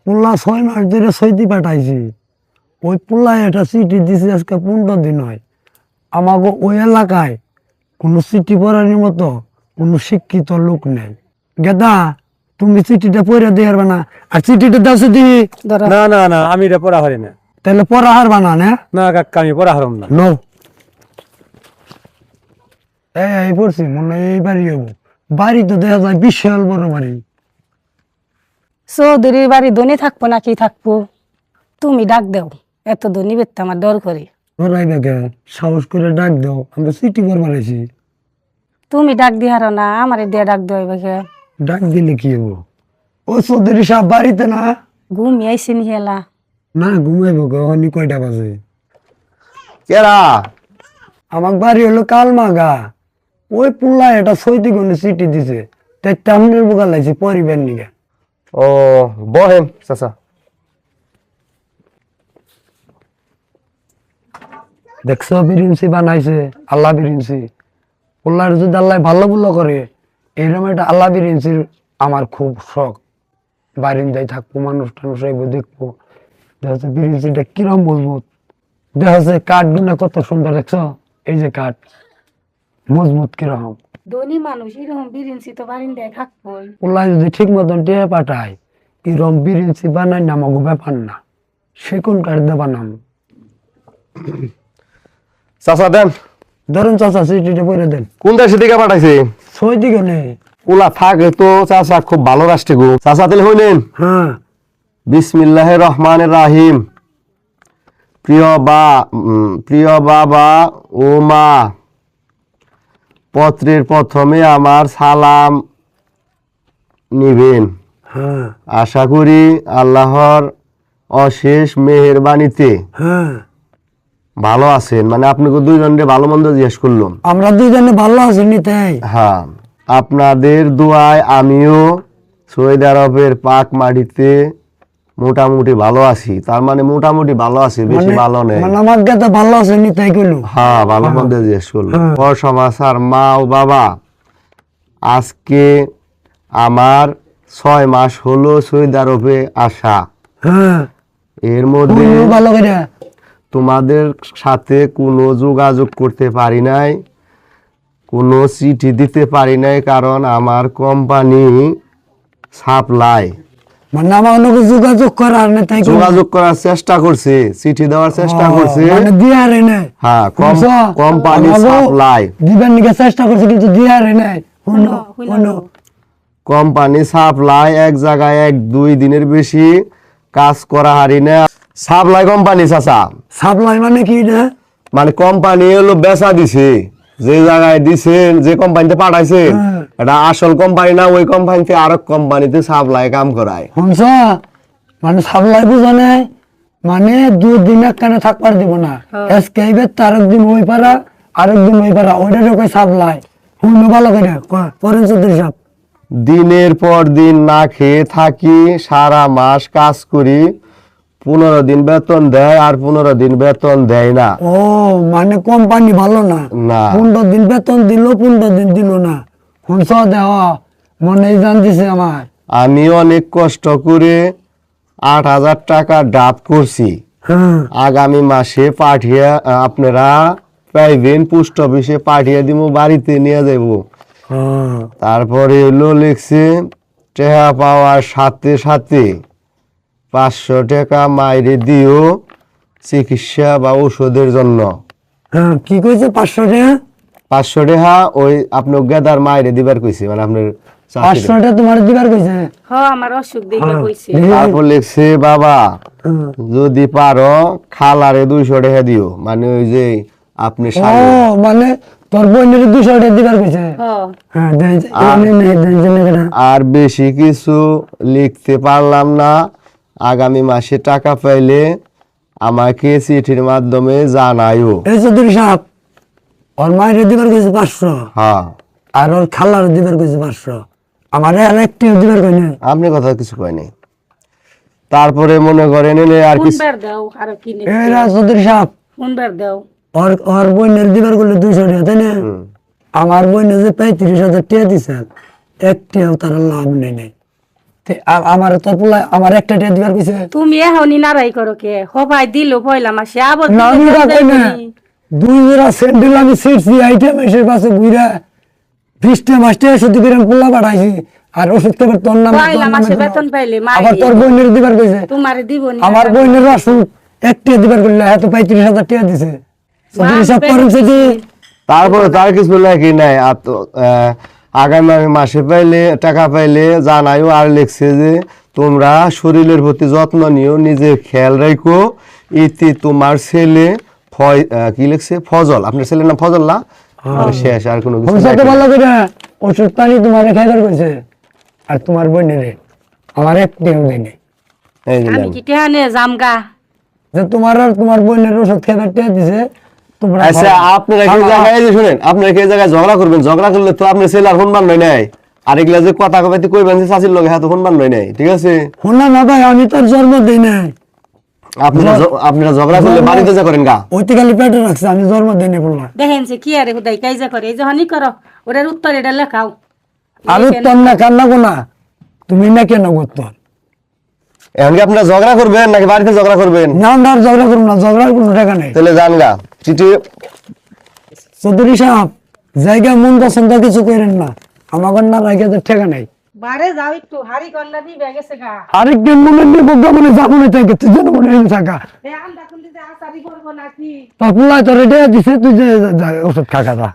পোলা 6 মাস ধরে সইতি পাঠাইছি। ওই পোলায় একটা চিঠি দিছে আজকে 15 দিন হয়। আমাকে ওই এলাকায় কোনো চিঠি পড়ানোর মতো কোনো শিক্ষিত লোক নেই। গেদা, তুমি চিঠিটা পড়ে দিয়ে হারবা না? আর চিঠিটা দাও যদি না না না, আমি এটা পড়া হারি না। তাহলে পড়া হারবা না না? না কাকা, আমি পড়া হারম না। নো, এই পড়ছি মনে হয় এই বাড়ি হবো। বাড়ি তো দেখা যায় বিশাল বড় বাড়ি। চৌধুরী বাড়ি ধনী থাকবো নাকি থাকবো, তুমি ডাক দাও। এত ধনী বেতে আমার ডর করে। ওরাই দেখে সাহস করে ডাক দাও, আমরা চিঠি করবার আছি। তুমি ডাক দি হারো না, আমারে দিয়ে ডাক দেওয়া বাকে। ডাক দিলে কি হবো? ও চৌধুরী সাহেব বাড়িতে না? ঘুমিয়ে আইসি নি হেলা। না, ঘুমাইব ওখানে কয়টা বাজে? কেরা? আমার বাড়ি হলো কালমাগা। ওই পুল্লা এটা সৈতি গণে চিঠি দিছে, তাই টাউনের বোকা লাগছে পরিবার নিগে। ও বহেন চাচা। দেখছো বিরিঞ্চি বানাইছে, আল্লাহ বিরিঞ্চি। পুল্লার যদি আল্লাহ ভালো ভালো করে, এইরকম একটা আল্লাহ বিরিঞ্চির আমার খুব শখ। বারিন্দায় থাকবো, মানুষ টানুষ আইব দেখবো। দেখা যাচ্ছে বিরিঞ্চিটা কিরম মজবুত, দেখা যাচ্ছে কাঠ গুনা কত সুন্দর। দেখছো এই যে কাঠ মজবুত কিরকম। ধনী মানুষ এরকম বিরিঞ্চি তো বারিন্দায় থাকবোই। পুল্লা যদি ঠিক মতন টেয়ে পাঠায়, এরম বিরিঞ্চি বানাই না আমাকে ব্যাপার না। সেগুন কাঠ দিয়ে বানাম। চাচা দেন। ধরুন চাচা চিঠিটা পড়ে দেন। কোন দেশে দিকে পাঠাইছে? সই দিকে নেই। ওলা থাকে তো চাচা, খুব ভালো রাষ্ট্রে গো। চাচা তাহলে হইলেন। হ্যাঁ, বিসমিল্লাহির রহমানির রাহিম। প্রিয় বাবা ও মা, পত্রের প্রথমে আমার সালাম নিবেন। হ্যাঁ, আশা করি আল্লাহর অশেষ মেহেরবানিতে হ্যাঁ, ভালো আছেন। মানে আপনাকে দুইজনকে ভালো মন্দ জিজ্ঞেস করলাম। আমরা দুজনে ভালো আছি নি তাই? হ্যাঁ, আপনাদের দোয়ায় আমিও সৌদি আরবের পাক মাটিতে মোটামুটি ভালো আছি। তার মানে মোটামুটি ভালো আছি, বেশি ভালো নেই। মানে আমার গাতে ভালো আছে নি তাই কইলো। হ্যাঁ, ভালো মন্দ জিজ্ঞেস করলাম। হ্যাঁ। ও সমাচার মা ও বাবা, আজকে আমার 6 মাস হলো সৌদি আরবে আসা। হ্যাঁ, এর মধ্যে কইলো ভালো করে। তোমাদের সাথে কোনো যোগাযোগ করতে পারি নাই, কোনো চিঠি দিতে পারি নাই, কারণ আমার কোম্পানি সাপ্লাই মানে আমার লোক যোগাযোগ করার না তাই কইলো। যোগাযোগ করার চেষ্টা করছে, চিঠি দেওয়ার চেষ্টা করছে। মানে দিয়ারে নাই। হ্যাঁ, বুঝছো? কোম্পানি আমাগো সাপ্লাই দিবার নিকে চেষ্টা করছে কিন্তু দিয়ারে নাই। শুনো শুনো, কোম্পানি সাপ্লাই এক জায়গায় 1-2 দিনের বেশি কাজ করা হারি না। সাপ্লাই কোম্পানি চাচা, সাপ্লাই মানে কি না? মানে কোম্পানি হলো বেচা দিছে, যে জায়গায় দিছে, যে কোম্পানিতে পাঠাইছে হ্যাঁ। এটা আসল কোম্পানি না, ওই কোম্পানিতে আরেক কোম্পানিতে সাপ্লাই কাম করায়। শুনছ? মানে সাপ্লাই বুঝো নাই, মানে 2 দিন একখানে থাকবার দিব না। আজকে আইবে তার একদিন ওই পারা, আরেকদিন ওই পারা, ওইটা কই সাপ্লাই। শুনো ভালো করে পরেন চৌধুরী সাহেব। দিনের পর দিন না খেয়ে থাকি, সারা মাস কাজ করি, 15 দিন বেতন দেয় আর 15 দিন বেতন দেয় না। ও মানে কোম্পানি ভালো না? না। 15 দিন বেতন দিল, 15 দিন দিল না। শুনছ? দেহ মনে জান দিছে আমার। আমি অনেক কষ্ট করে 8,000 টাকা ডাব করছি, হ্যাঁ, আগামী মাসে পাঠিয়ে আপনারা পাইবেন, পোস্ট অফিসে পাঠিয়ে দিব, বাড়িতে নিয়ে যাব। হ্যাঁ। তারপরে হলো লিখছে, টাকা পাওয়ার সাথে সাথে 500 টাকা মাইরে দিও চিকিৎসা বা ওষুধের জন্য। হ্যাঁ, কি কইছে 500 টাকা? 500 টাকা ওই আপনার গেদার মাইরে দিবার কইছে, মানে আপনার 500 টাকা তোমার দিবার কইছে? হ আমার অসুখ দেখে কইছে। তারপর লিখছে, বাবা হ্যাঁ। যদি পারো খালারে 200 টাকা দিও, মানে ওই যে আপনি ও মানে তোর বোনের 200 টাকা দিবার কইছে? হ হ্যাঁ, দেন দেন। আর বেশি কিছু লিখতে পারলাম না। আগামী মাসে টাকা পাইলে আমাকে চিঠির মাধ্যমে জানাইও। এই চৌধুরী সাহেব, ওর মায়ের দিবার কইছে 500, হ্যাঁ, আর ওর খালার দিবার কইছে 500, আমার আর একটি দিবার কই না। আপনি কথা কিছু কয়নি। তারপরে মনে করেন এনে আর কিছু ফোনবার দাও আর কি নে। এই চৌধুরী সাহেব, ফোনবার দাও। ওর বোনের দিবার করলে 200 টাকা তাই না? আমার বোনের যে 35,000 টাকা দিছে, একটিও তার লাভ নেই। আমার তোর পোলা আমার একটা টিয়া দিবার কইছে তুমি এখনই নারাই করো কে সবাই দিল পয়লা মাসে আবার না আমি রাখই না 2 জোড়া স্যান্ডেল আমি ছিড়ছি আইটেম এসে পাশে ঘুরা 20টা 22টা ওষুধ করে পোলা পাঠাইছি আর ওষুধ কেবল তোর নামে পয়লা মাসে বেতন পাইলে আবার তোর বোনের দিবার কইছে তোমারে দিবনি আমার বোনের ওষুধ একটা দিবার করলে এত 35,000 টাকা দিছে সব হিসাব করেন যদি তারপরে তার কিছু নাকি নাই আর তো, আগামী মাসে পাইলে টাকা পাইলে জানাইও আর লিখছে যে তোমরা শরীরের প্রতি যত্ন নিও নিজের খেয়াল রাখো ইতি তোমার ছেলে কি লিখছে ফজল আপনার ছেলের নাম ফজল না শেষ আর কোনো কিছু ভবিষ্যতে নাই। ভালো করে ওষুধ পানি তোমার খাইবার কইছে আর তোমার বোনের আমার একটিও দেয়নি এই যে আমি নেন। কি টেহানে জামগা যে তোমার আর তোমার বোনের ওষুধ খাইবার টাকা দিছে তোমরা আচ্ছা আপনারা কি জায়গায় এই যে শুনেন আপনারা কি এই জায়গায় ঝগড়া করবেন ঝগড়া করলে তো আপনার ছেলে আর শুনবার নয় নাই আর এগুলা যে কথা কইতে কইবেন যে চাচির লগে হ্যাঁ তো শুনবার নয় নাই ঠিক আছে শোনা না ভাই আমি তোর জন্ম দেই নাই আপনারা ঝগড়া করলে বাড়িতে যা করেন গা ওইতে খালি পেটে রাখছে আমি জন্ম দেই নাই বললাম দেখেন যে কি আরে হুদাই কাইজা করে এই যখনই করো ওটার উত্তর এটা লেখাও আমি তোর না কান্না কোনা তুমি না কেন করতো এখন কি আপনারা ঝগড়া করবেন নাকি বাড়িতে ঝগড়া করবেন না আমরা আর ঝগড়া করবো না ঝগড়ার কোনো টাকা নেই তাহলে যান গা চিঠি চৌধুরী সাহেব জায়গা মন পছন্দ কিছু করেন না আমাকে না রাখে তো টাকা নেই বারে যাও একটু হাড়ি কল্লা দিবে গেছে গা আরেকজন মনে নিয়ে বগা মনে যাবনে থাকে তুই যেন মনে এনে থাকা এ আমরা কোন দিতে আসারি করবো নাকি তোর পোলায় তোর এটা দিছে তুই যে ওষুধ খা খা